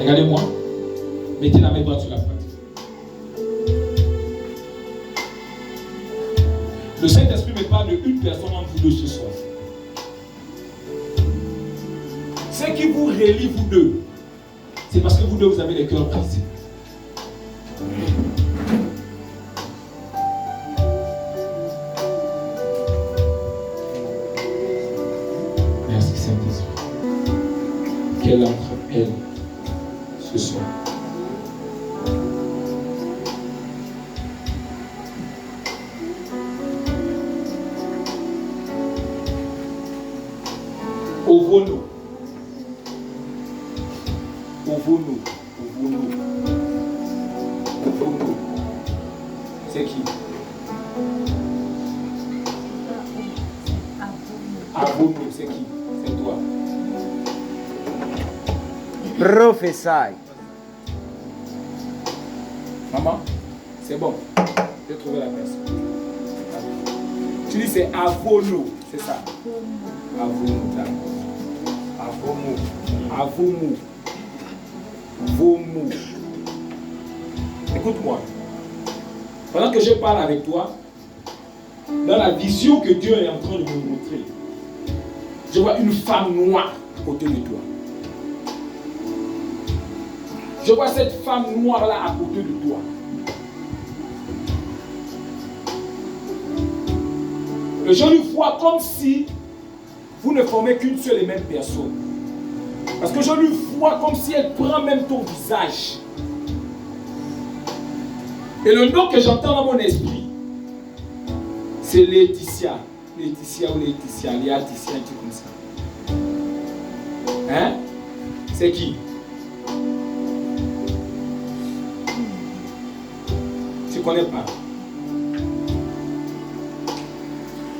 Regardez-moi. Mettez la main droite sur la poitrine. Le Saint-Esprit me parle d'une personne entre vous deux ce soir. Ce qui vous relie, vous deux, c'est parce que vous deux, vous avez les cœurs brisés. Merci Saint-Esprit. Qu'elle entre elle ce soir. Ovono. Ovono. Ovono. Ovono. C'est qui? Avono, c'est qui? C'est toi. Prophesy. Maman, c'est bon. J'ai trouvé la personne. Tu dis c'est Avono, c'est ça? Avono, d'accord. Avomo. Avomo. Vomo. Écoute-moi. Pendant que je parle avec toi, dans la vision que Dieu est en train de me montrer, je vois une femme noire à côté de toi. Je vois cette femme noire là à côté de toi. Et je lui vois comme si vous ne formez qu'une seule et même personne. Parce que je lui vois comme si elle prend même ton visage. Et le nom que j'entends dans mon esprit, c'est Laetitia. Laetitia ou Laetitia, Laetitia, un truc comme ça. Hein? C'est qui? Tu ne connais pas?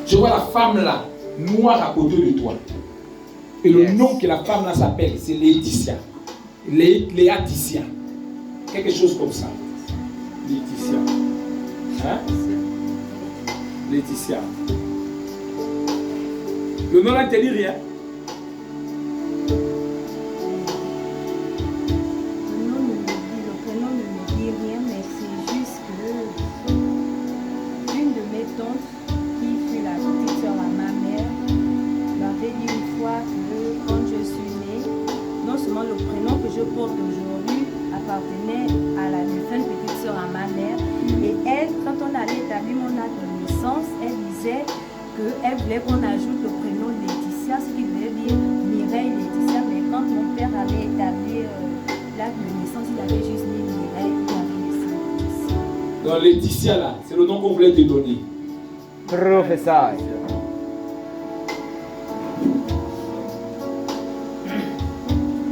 Je vois la femme là, noire à côté de toi. Et le nom que la femme là s'appelle, c'est Laetitia. Laetitia. Quelque chose comme ça. Laetitia. Hein? Laetitia. Le nom là ne te dit rien. Le prénom ne me dit rien, mais c'est juste que une de mes tantes, qui fut la petite sœur à ma mère, m'avait dit une fois que quand je suis née, non seulement le prénom que je porte aujourd'hui appartenait à la défunte petite sœur à ma mère, et elle, quand on allait établir mon acte de naissance, elle disait qu'elle voulait qu'on ajoute le prénom Laetitia, ce qui voulait dire Mireille Laetitia, mais quand mon père avait établi l'acte de naissance, il avait juste mis Mireille, il avait laissé Laetitia. Donc Laetitia là, c'est le nom qu'on voulait te donner. Prophesy.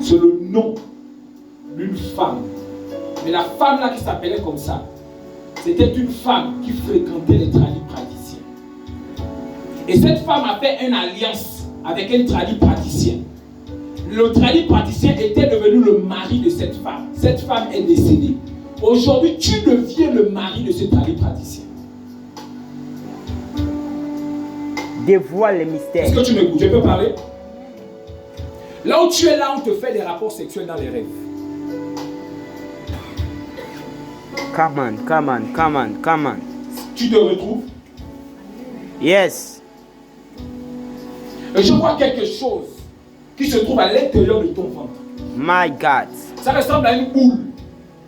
C'est le nom d'une femme. Mais la femme là qui s'appelait comme ça, c'était une femme qui fréquentait les tradipraticiens. Et cette femme a fait une alliance avec un tradipraticien. Le tradipraticien était devenu le mari de cette femme. Cette femme est décédée. Aujourd'hui, tu deviens le mari de ce tradipraticien. Dévoile les mystères. Est-ce que tu m'écoutes? Je peux parler? Là où tu es là, on te fait des rapports sexuels dans les rêves. Come on, come on, come on, come on. Tu te retrouves? Yes. Et je vois quelque chose qui se trouve à l'intérieur de ton ventre. My God. Ça ressemble à une boule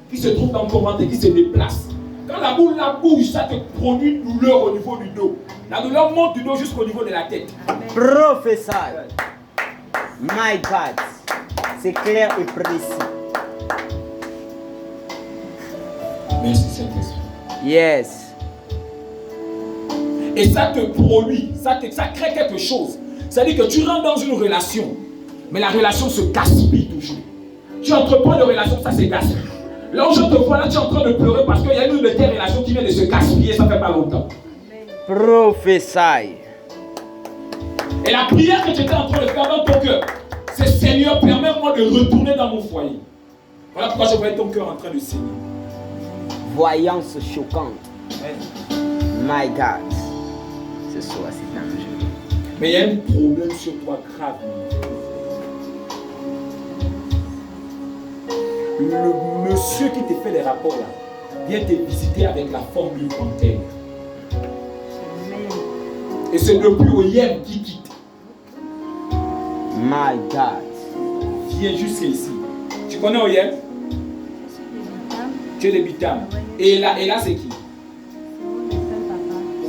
qui se trouve dans ton ventre et qui se déplace. Quand la boule là bouge, ça te produit une douleur au niveau du dos. La douleur monte du dos jusqu'au niveau de la tête. Prophesy. My God. C'est clair et précis. Merci Saint-Esprit. Yes. Et ça te produit, ça crée quelque chose. C'est-à-dire que tu rentres dans une relation, mais la relation se gaspille toujours. Tu entreprends une relation, ça se gaspille. Là où je te vois, là tu es en train de pleurer parce qu'il y a une de tes relations qui vient de se gaspiller, ça fait pas longtemps. Prophesy. Et la prière que tu étais en train de faire dans ton cœur, c'est Seigneur, permets-moi de retourner dans mon foyer. Voilà pourquoi je voyais ton cœur en train de saigner. Voyance choquante. My God. Ce soir, c'est dangereux. Mais il y a un problème sur toi grave. le monsieur qui te fait les rapports là vient te visiter avec la formule dentaire. Et c'est depuis Oyem qui quitte. My God. Viens jusqu'à ici. Tu connais Oyem? Tu es de Bitam. Et là c'est qui?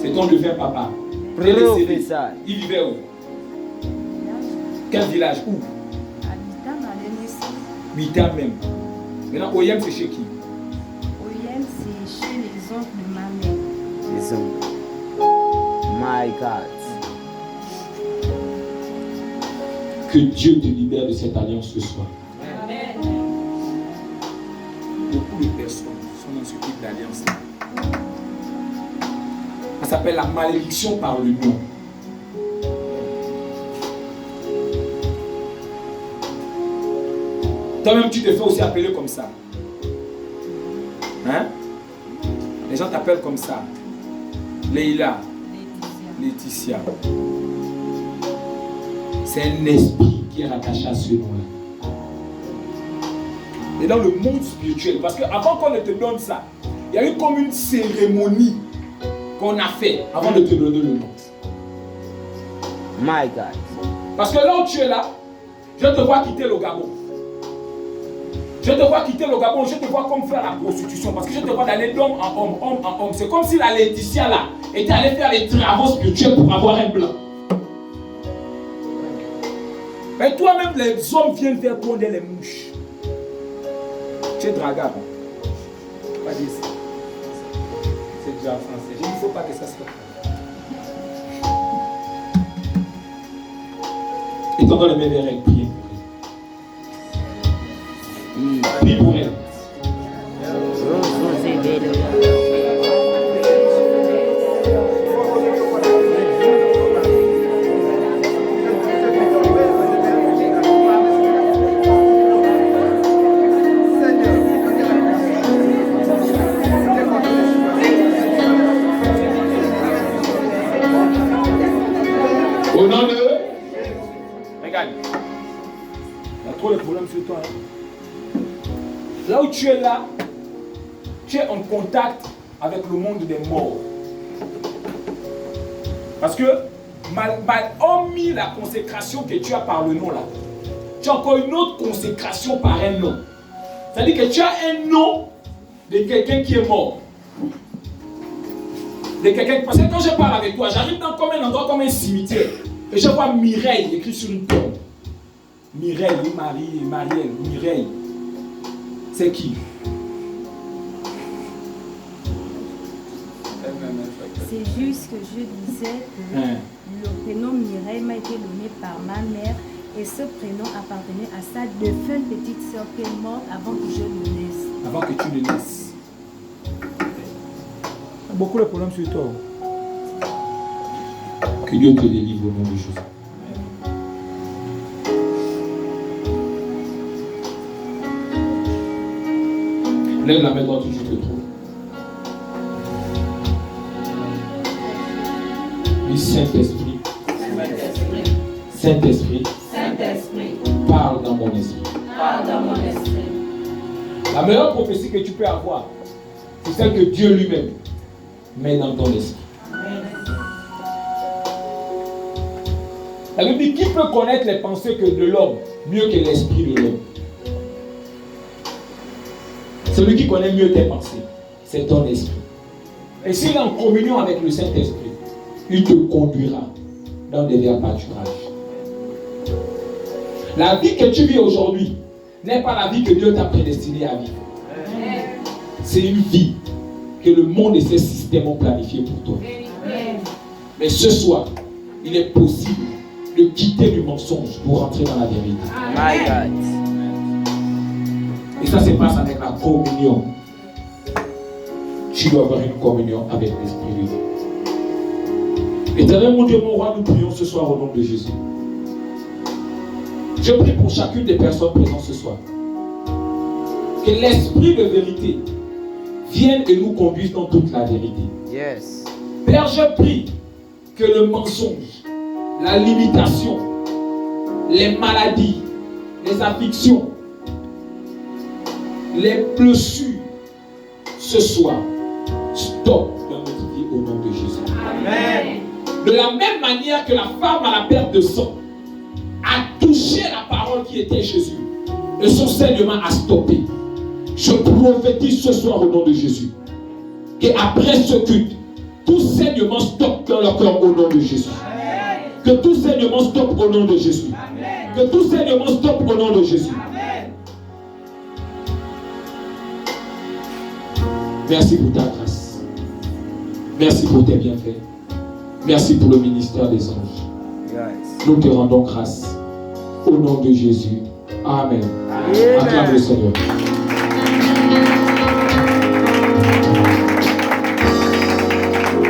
C'est ton défunt papa. Prophète. Il vivait où? Quel village? Où? Bitam même. Maintenant, Oyem, c'est chez qui? Oyem, c'est chez les oncles de ma mère. Les oncles. My God. Que Dieu te libère de cette alliance ce soir. Amen. Beaucoup de personnes sont dans ce type d'alliance. Ça s'appelle la malédiction par le nom. Toi-même, tu te fais aussi appeler comme ça. Hein? Les gens t'appellent comme ça. Leïla. Laetitia. C'est un esprit qui est rattaché à ce nom-là. Et dans le monde spirituel, parce qu'avant qu'on ne te donne ça, il y a eu comme une cérémonie qu'on a fait avant de te donner le nom. My God. Parce que là où tu es là, je te vois quitter le Gabon. Je te vois quitter le Gabon, je te vois comme faire la prostitution. Parce que je te vois d'aller d'homme en homme. C'est comme si la Laetitia là était allée faire les travaux spirituels pour avoir un blanc. Mais toi-même, les hommes viennent faire pondre les mouches. Tu es dragable. Pas dire ça. C'est déjà en français. Il ne faut pas que ça se fasse. Et tendant les mains vers elle, priez pour elle. Prie pour elle. Au nom de... Regarde. Il y a trop de problèmes sur toi. Hein? Là où tu es là, tu es en contact avec le monde des morts. Parce que, hormis la consécration que tu as par le nom là, tu as encore une autre consécration par un nom. C'est-à-dire que tu as un nom de quelqu'un qui est mort. De quelqu'un, parce que quand je parle avec toi, j'arrive dans comme un endroit, comme un cimetière, et je vois Mireille écrit sur une tombe. Mireille, Marielle, Mireille. C'est qui? C'est juste que je disais que le prénom Mireille m'a été donné par ma mère et ce prénom appartenait à sa défunte petite sœur qui est morte avant que je ne naisse. Avant que tu ne naisses. Beaucoup de problèmes sur toi. Que Dieu te délivre au nom de Jésus. Lève la main droite où tu te trouves. Dis Saint-Esprit. Saint-Esprit. Parle dans mon esprit. La meilleure prophétie que tu peux avoir, c'est celle que Dieu lui-même met dans ton esprit. La Bible dit qui peut connaître les pensées de l'homme mieux que l'esprit de l'homme? Celui qui connaît mieux tes pensées, c'est ton esprit. Et s'il est en communion avec le Saint-Esprit, il te conduira dans des verts pâturages. La vie que tu vis aujourd'hui n'est pas la vie que Dieu t'a prédestinée à vivre. C'est une vie que le monde et ses systèmes ont planifiée pour toi. Mais ce soir, il est possible de quitter le mensonge pour rentrer dans la vérité. My God. Et ça se passe avec la communion. Tu dois avoir une communion avec l'Esprit de Dieu. Éternel mon Dieu, mon roi, nous prions ce soir au nom de Jésus. Je prie pour chacune des personnes présentes ce soir. Que l'Esprit de vérité vienne et nous conduise dans toute la vérité. Yes. Père, je prie que le mensonge, la limitation, les maladies, les afflictions, les blessures, ce soir, stop dans notre vie au nom de Jésus. Amen. De la même manière que la femme à la perte de sang a touché la parole qui était Jésus, et son saignement a stoppé. Je prophétise ce soir au nom de Jésus. Et après ce culte, tout saignement stoppe dans leur cœur au nom de Jésus. Amen. Que tout saignement stoppe au nom de Jésus. Amen. Que tout saignement stoppe au nom de Jésus. Amen. Merci pour ta grâce. Merci pour tes bienfaits. Merci pour le ministère des anges. Yes. Nous te rendons grâce. Au nom de Jésus. Amen. Amen. Acclame le Seigneur.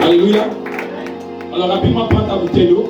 Alléluia. Alors rapidement, prends ta bouteille d'eau.